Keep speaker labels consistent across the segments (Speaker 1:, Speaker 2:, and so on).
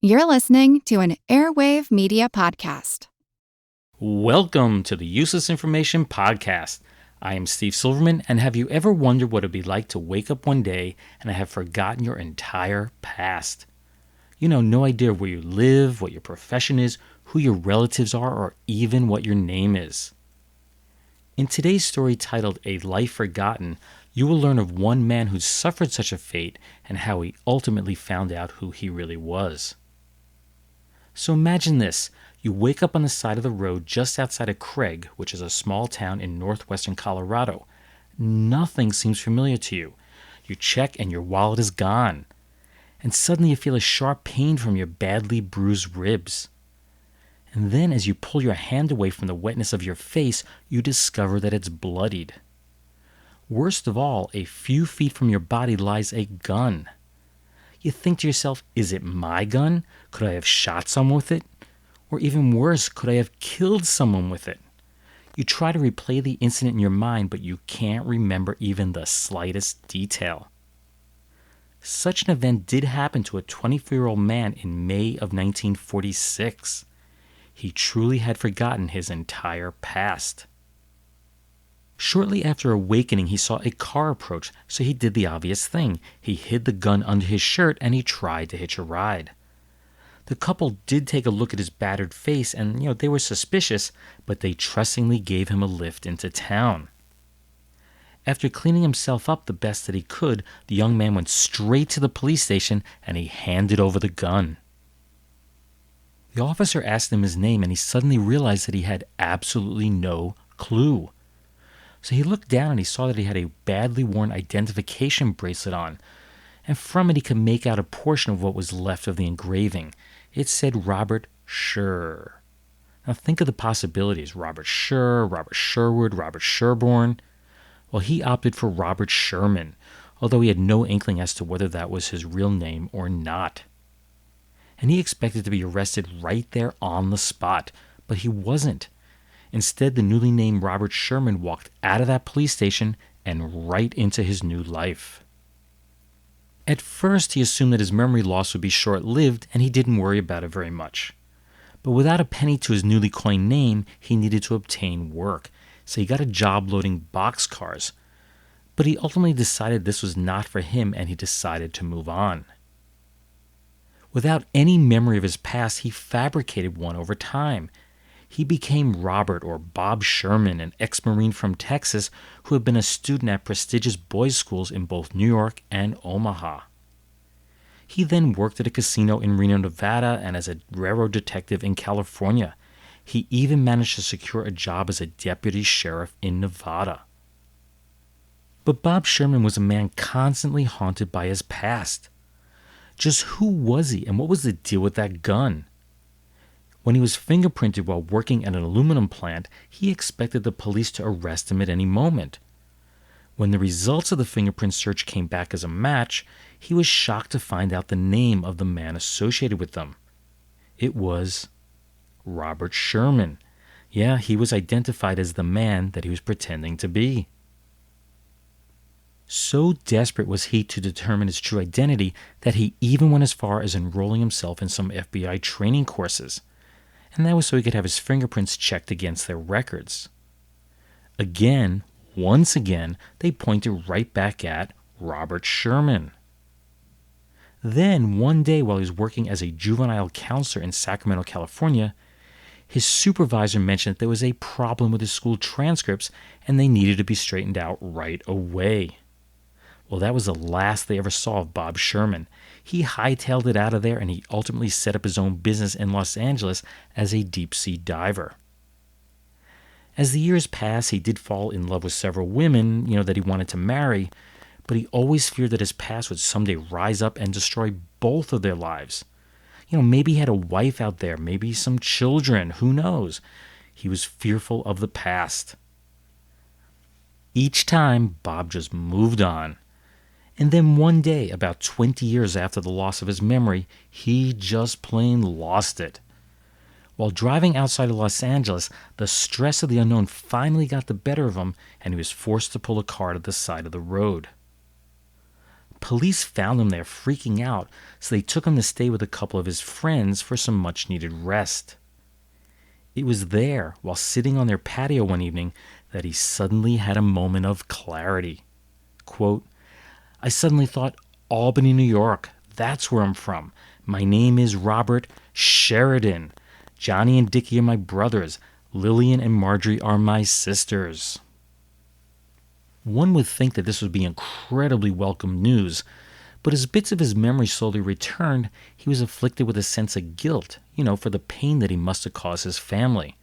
Speaker 1: You're listening to an Airwave Media Podcast.
Speaker 2: Welcome to the Useless Information Podcast. I am Steve Silverman, and have you ever wondered what it'd be like to wake up one day and have forgotten your entire past? No idea where you live, what your profession is, who your relatives are, or even what your name is. In today's story titled A Life Forgotten, you will learn of one man who suffered such a fate and how he ultimately found out who he really was. So imagine this. You wake up on the side of the road just outside of Craig, which is a small town in northwestern Colorado. Nothing seems familiar to you. You check and your wallet is gone. And suddenly you feel a sharp pain from your badly bruised ribs. And then as you pull your hand away from the wetness of your face, you discover that it's bloodied. Worst of all, a few feet from your body lies a gun. You think to yourself, is it my gun? Could I have shot someone with it? Or even worse, could I have killed someone with it? You try to replay the incident in your mind, but you can't remember even the slightest detail. Such an event did happen to a 24-year-old man in May of 1946. He truly had forgotten his entire past. Shortly after awakening, he saw a car approach, so he did the obvious thing. He hid the gun under his shirt and he tried to hitch a ride. The couple did take a look at his battered face and, they were suspicious, but they trustingly gave him a lift into town. After cleaning himself up the best that he could, the young man went straight to the police station and he handed over the gun. The officer asked him his name and he suddenly realized that he had absolutely no clue. So he looked down and he saw that he had a badly worn identification bracelet on, and from it he could make out a portion of what was left of the engraving. It said Robert Scher. Now think of the possibilities. Robert Scher, Robert Sherwood, Robert Sherborne. Well, he opted for Robert Sherman, although he had no inkling as to whether that was his real name or not. And he expected to be arrested right there on the spot, but he wasn't. Instead, the newly named Robert Sherman walked out of that police station and right into his new life. At first, he assumed that his memory loss would be short-lived, and he didn't worry about it very much. But without a penny to his newly coined name, he needed to obtain work, so he got a job loading boxcars. But he ultimately decided this was not for him, and he decided to move on. Without any memory of his past, he fabricated one over time. He became Robert, or Bob Sherman, an ex-Marine from Texas who had been a student at prestigious boys' schools in both New York and Omaha. He then worked at a casino in Reno, Nevada, and as a railroad detective in California. He even managed to secure a job as a deputy sheriff in Nevada. But Bob Sherman was a man constantly haunted by his past. Just who was he, and what was the deal with that gun? When he was fingerprinted while working at an aluminum plant, he expected the police to arrest him at any moment. When the results of the fingerprint search came back as a match, he was shocked to find out the name of the man associated with them. It was Robert Sherman. Yeah, he was identified as the man that he was pretending to be. So desperate was he to determine his true identity that he even went as far as enrolling himself in some FBI training courses. And that was so he could have his fingerprints checked against their records. Once again, they pointed right back at Robert Sherman. Then, one day while he was working as a juvenile counselor in Sacramento, California, his supervisor mentioned that there was a problem with his school transcripts and they needed to be straightened out right away. Well, that was the last they ever saw of Bob Sherman. He hightailed it out of there and he ultimately set up his own business in Los Angeles as a deep-sea diver. As the years passed, he did fall in love with several women, that he wanted to marry, but he always feared that his past would someday rise up and destroy both of their lives. Maybe he had a wife out there, maybe some children, who knows? He was fearful of the past. Each time, Bob just moved on. And then one day, about 20 years after the loss of his memory, he just plain lost it. While driving outside of Los Angeles, the stress of the unknown finally got the better of him, and he was forced to pull a car to the side of the road. Police found him there freaking out, so they took him to stay with a couple of his friends for some much-needed rest. It was there, while sitting on their patio one evening, that he suddenly had a moment of clarity. Quote, "I suddenly thought, Albany, New York, that's where I'm from. My name is Robert Sheridan. Johnny and Dickie are my brothers. Lillian and Marjorie are my sisters." One would think that this would be incredibly welcome news, but as bits of his memory slowly returned, he was afflicted with a sense of guilt, for the pain that he must have caused his family.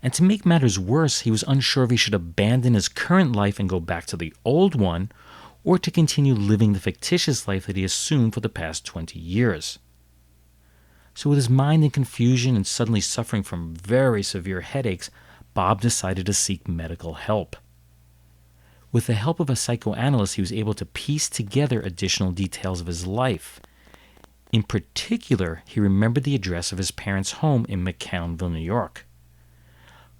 Speaker 2: And to make matters worse, he was unsure if he should abandon his current life and go back to the old one, or to continue living the fictitious life that he assumed for the past 20 years. So with his mind in confusion and suddenly suffering from very severe headaches, Bob decided to seek medical help. With the help of a psychoanalyst, he was able to piece together additional details of his life. In particular, he remembered the address of his parents' home in McCownville, New York.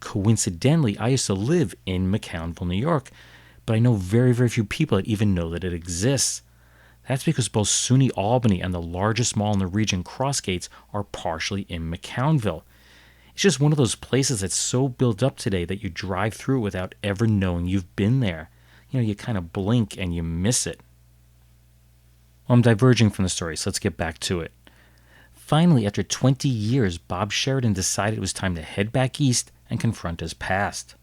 Speaker 2: Coincidentally, I used to live in McCownville, New York, but I know very, very few people that even know that it exists. That's because both SUNY Albany and the largest mall in the region, Crossgates, are partially in McCownville. It's just one of those places that's so built up today that you drive through it without ever knowing you've been there. You kind of blink and you miss it. Well, I'm diverging from the story, so let's get back to it. Finally, after 20 years, Bob Sheridan decided it was time to head back east and confront his past.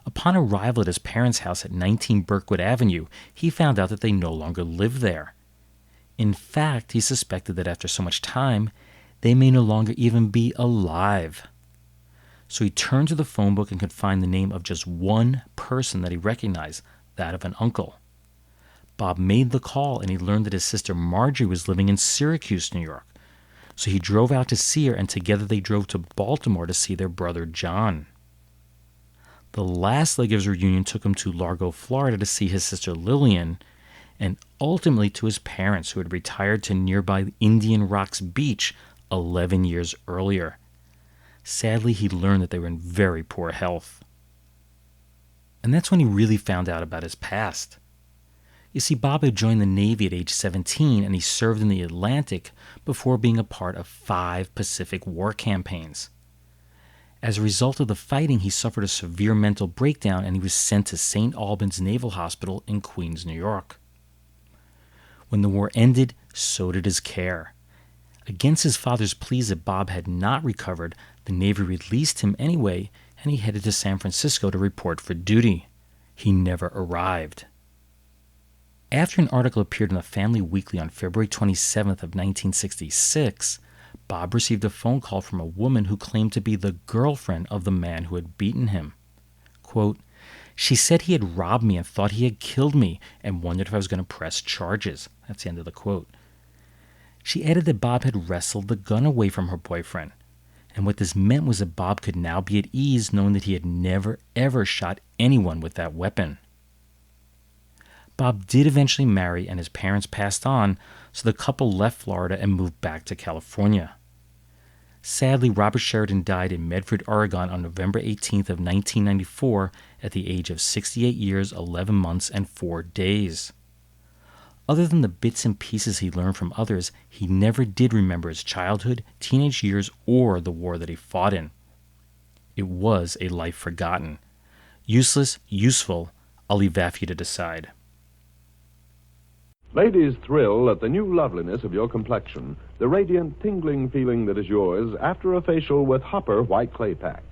Speaker 2: Upon arrival at his parents' house at 19 Berkwood Avenue, he found out that they no longer lived there. In fact, he suspected that after so much time, they may no longer even be alive. So he turned to the phone book and could find the name of just one person that he recognized, that of an uncle. Bob made the call and he learned that his sister Marjorie was living in Syracuse, New York. So he drove out to see her, and together they drove to Baltimore to see their brother John. The last leg of his reunion took him to Largo, Florida to see his sister Lillian, and ultimately to his parents who had retired to nearby Indian Rocks Beach 11 years earlier. Sadly, he learned that they were in very poor health. And that's when he really found out about his past. You see, Bob had joined the Navy at age 17, and he served in the Atlantic before being a part of 5 Pacific War campaigns. As a result of the fighting, he suffered a severe mental breakdown, and he was sent to St. Albans Naval Hospital in Queens, New York. When the war ended, so did his care. Against his father's pleas that Bob had not recovered, the Navy released him anyway, and he headed to San Francisco to report for duty. He never arrived. After an article appeared in the Family Weekly on February 27th of 1966, Bob received a phone call from a woman who claimed to be the girlfriend of the man who had beaten him. Quote, "She said he had robbed me and thought he had killed me and wondered if I was going to press charges." That's the end of the quote. She added that Bob had wrestled the gun away from her boyfriend, and what this meant was that Bob could now be at ease knowing that he had never ever shot anyone with that weapon. Bob did eventually marry, and his parents passed on, so the couple left Florida and moved back to California. Sadly, Robert Sheridan died in Medford, Oregon on November 18th of 1994 at the age of 68 years, 11 months, and 4 days. Other than the bits and pieces he learned from others, he never did remember his childhood, teenage years, or the war that he fought in. It was a life forgotten. Useless, useful, I'll leave that for you to decide.
Speaker 3: Ladies thrill at the new loveliness of your complexion, the radiant, tingling feeling that is yours after a facial with Hopper White Clay Pack.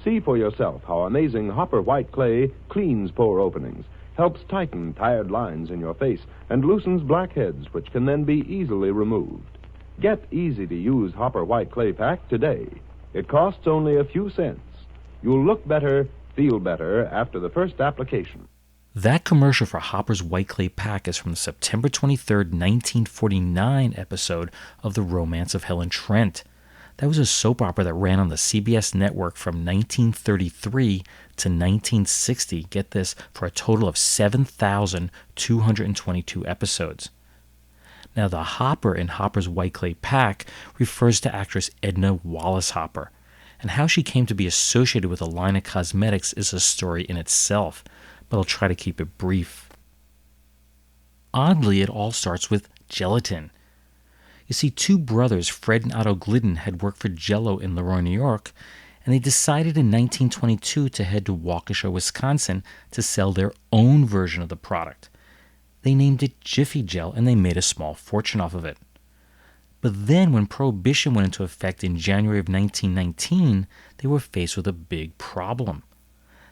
Speaker 3: See for yourself how amazing Hopper White Clay cleans pore openings, helps tighten tired lines in your face, and loosens blackheads, which can then be easily removed. Get easy-to-use Hopper White Clay Pack today. It costs only a few cents. You'll look better, feel better after the first application.
Speaker 2: That commercial for Hopper's White Clay Pack is from the September 23rd, 1949 episode of The Romance of Helen Trent. That was a soap opera that ran on the CBS network from 1933 to 1960, get this, for a total of 7,222 episodes. Now, the Hopper in Hopper's White Clay Pack refers to actress Edna Wallace Hopper, and how she came to be associated with a line of cosmetics is a story in itself, but I'll try to keep it brief. oddly, it all starts with gelatin. You see, two brothers, Fred and Otto Glidden, had worked for Jell-O in Leroy, New York, and they decided in 1922 to head to Waukesha, Wisconsin to sell their own version of the product. They named it Jiffy Jell, and they made a small fortune off of it. But then when Prohibition went into effect in January of 1919, they were faced with a big problem.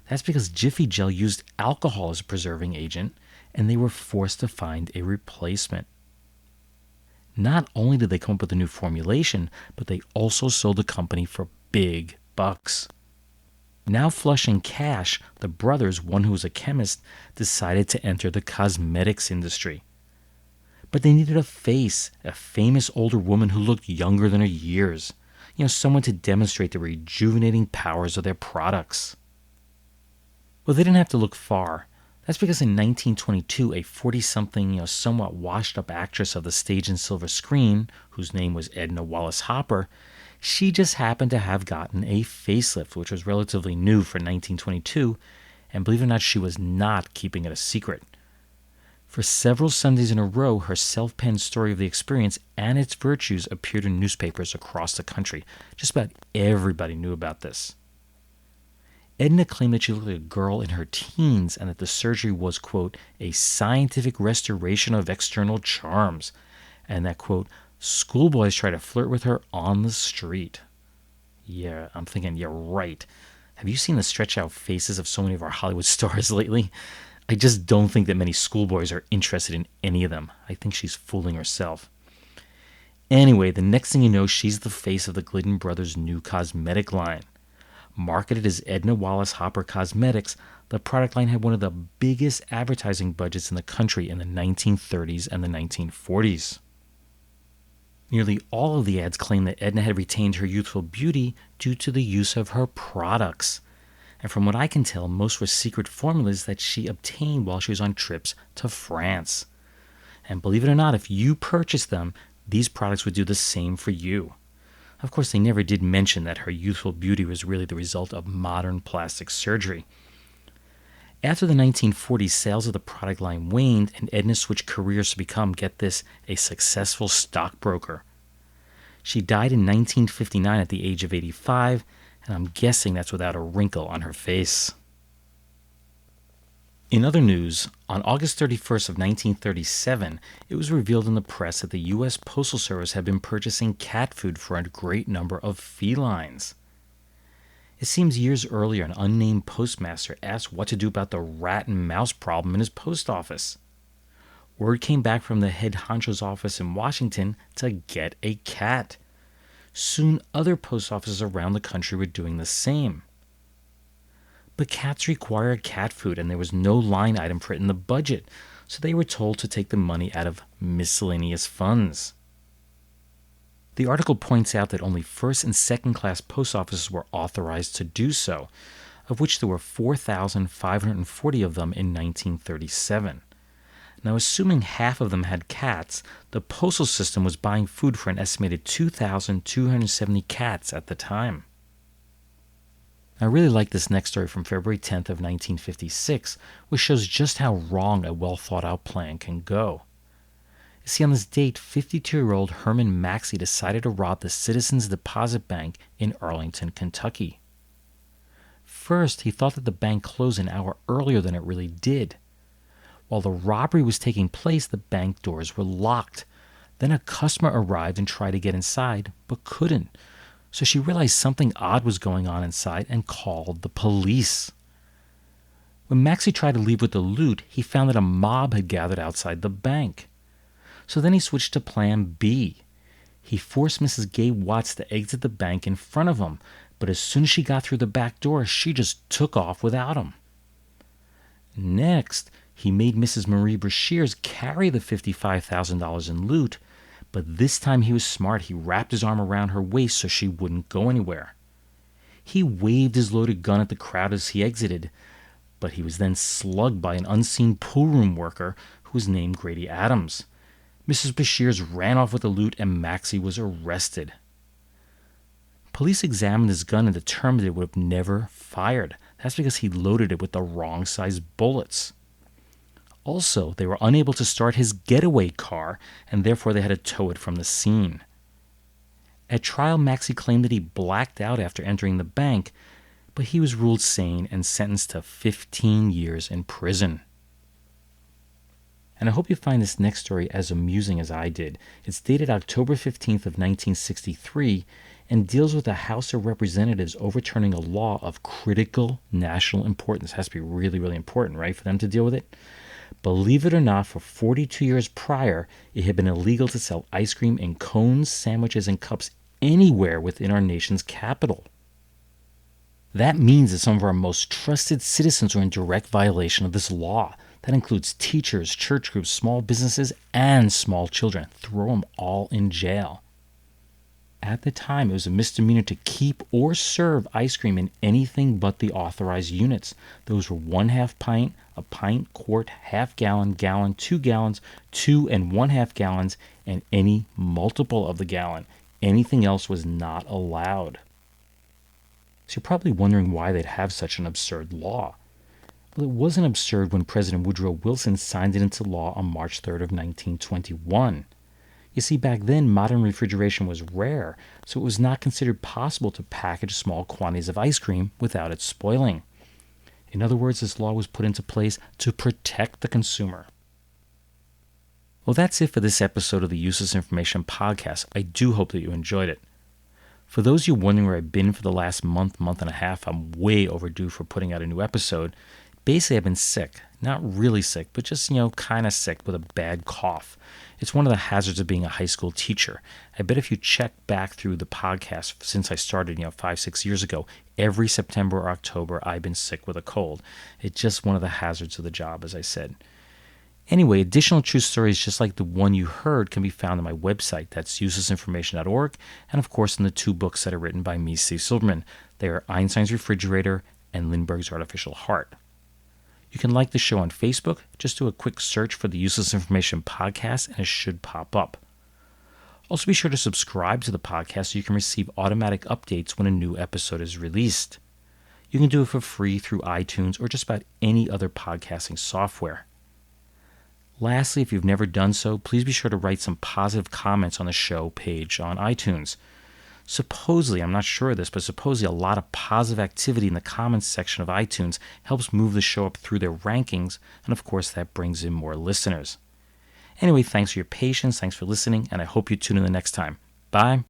Speaker 2: That's because Jiffy Jell used alcohol as a preserving agent, and they were forced to find a replacement. Not only did they come up with a new formulation, but they also sold the company for big bucks. Now flush in cash, the brothers, one who was a chemist, decided to enter the cosmetics industry. But they needed a face, a famous older woman who looked younger than her years. Someone to demonstrate the rejuvenating powers of their products. Well, they didn't have to look far. That's because in 1922, a 40-something, somewhat washed-up actress of the stage and silver screen, whose name was Edna Wallace Hopper, she just happened to have gotten a facelift, which was relatively new for 1922, and believe it or not, she was not keeping it a secret. For several Sundays in a row, her self-penned story of the experience and its virtues appeared in newspapers across the country. Just about everybody knew about this. Edna claimed that she looked like a girl in her teens and that the surgery was, quote, a scientific restoration of external charms, and that, quote, schoolboys try to flirt with her on the street. Yeah, I'm thinking, yeah, right. Have you seen the stretch-out faces of so many of our Hollywood stars lately? I just don't think that many schoolboys are interested in any of them. I think she's fooling herself. Anyway, the next thing you know, she's the face of the Glidden brothers' new cosmetic line. Marketed as Edna Wallace Hopper Cosmetics, the product line had one of the biggest advertising budgets in the country in the 1930s and the 1940s. Nearly all of the ads claimed that Edna had retained her youthful beauty due to the use of her products. And from what I can tell, most were secret formulas that she obtained while she was on trips to France. And believe it or not, if you purchased them, these products would do the same for you. Of course, they never did mention that her youthful beauty was really the result of modern plastic surgery. After the 1940s, sales of the product line waned, and Edna switched careers to become, get this, a successful stockbroker. She died in 1959 at the age of 85, and I'm guessing that's without a wrinkle on her face. In other news, on August 31st of 1937, it was revealed in the press that the U.S. Postal Service had been purchasing cat food for a great number of felines. It seems years earlier, an unnamed postmaster asked what to do about the rat and mouse problem in his post office. Word came back from the head honcho's office in Washington to get a cat. Soon other post offices around the country were doing the same. But cats require cat food, and there was no line item for it in the budget, so they were told to take the money out of miscellaneous funds. The article points out that only first and second class post offices were authorized to do so, of which there were 4,540 of them in 1937. Now, assuming half of them had cats, the postal system was buying food for an estimated 2,270 cats at the time. I really like this next story from February 10th of 1956, which shows just how wrong a well-thought-out plan can go. You see, on this date, 52-year-old Herman Maxey decided to rob the Citizens Deposit Bank in Arlington, Kentucky. First, he thought that the bank closed an hour earlier than it really did. While the robbery was taking place, the bank doors were locked. Then a customer arrived and tried to get inside, but couldn't. So she realized something odd was going on inside and called the police. When Maxey tried to leave with the loot, he found that a mob had gathered outside the bank. So then he switched to plan B. He forced Mrs. Gay Watts to exit the bank in front of him, but as soon as she got through the back door, she just took off without him. Next, he made Mrs. Marie Brashears carry the $55,000 in loot, but this time he was smart. He wrapped his arm around her waist so she wouldn't go anywhere. He waved his loaded gun at the crowd as he exited, but he was then slugged by an unseen pool room worker who was named Grady Adams. Mrs. Brashears ran off with the loot and Maxey was arrested. Police examined his gun and determined it would have never fired. That's because he loaded it with the wrong size bullets. Also, they were unable to start his getaway car, and therefore they had to tow it from the scene. At trial, Maxey claimed that he blacked out after entering the bank, but he was ruled sane and sentenced to 15 years in prison. And I hope you find this next story as amusing as I did. It's dated October 15th of 1963 and deals with the House of Representatives overturning a law of critical national importance. It has to be really, really important, right, for them to deal with it? Believe it or not, for 42 years prior, it had been illegal to sell ice cream in cones, sandwiches, and cups anywhere within our nation's capital. That means that some of our most trusted citizens are in direct violation of this law. That includes teachers, church groups, small businesses, and small children. Throw them all in jail. At the time, it was a misdemeanor to keep or serve ice cream in anything but the authorized units. Those were 1/2 pint, a pint, quart, half gallon, gallon, 2 gallons, 2 and 1/2 gallons, and any multiple of the gallon. Anything else was not allowed. So you're probably wondering why they'd have such an absurd law. Well, it wasn't absurd when President Woodrow Wilson signed it into law on March 3rd of 1921. You see, back then, modern refrigeration was rare, so it was not considered possible to package small quantities of ice cream without it spoiling. In other words, this law was put into place to protect the consumer. Well, that's it for this episode of the Useless Information Podcast. I do hope that you enjoyed it. For those of you wondering where I've been for the last month and a half, I'm way overdue for putting out a new episode. Basically, I've been sick. Not really sick, but just, kind of sick with a bad cough. It's one of the hazards of being a high school teacher. I bet if you check back through the podcast since I started, 5-6 years ago, every September or October, I've been sick with a cold. It's just one of the hazards of the job, as I said. Anyway, additional true stories just like the one you heard can be found on my website. That's uselessinformation.org, and of course in the 2 books that are written by me, Steve Silverman. They are Einstein's Refrigerator and Lindbergh's Artificial Heart. You can like the show on Facebook. Just do a quick search for the Useless Information Podcast, and it should pop up. Also, be sure to subscribe to the podcast so you can receive automatic updates when a new episode is released. You can do it for free through iTunes or just about any other podcasting software. Lastly, if you've never done so, please be sure to write some positive comments on the show page on iTunes. Supposedly, I'm not sure of this, but supposedly a lot of positive activity in the comments section of iTunes helps move the show up through their rankings, and of course that brings in more listeners. Anyway, thanks for your patience, thanks for listening, and I hope you tune in the next time. Bye.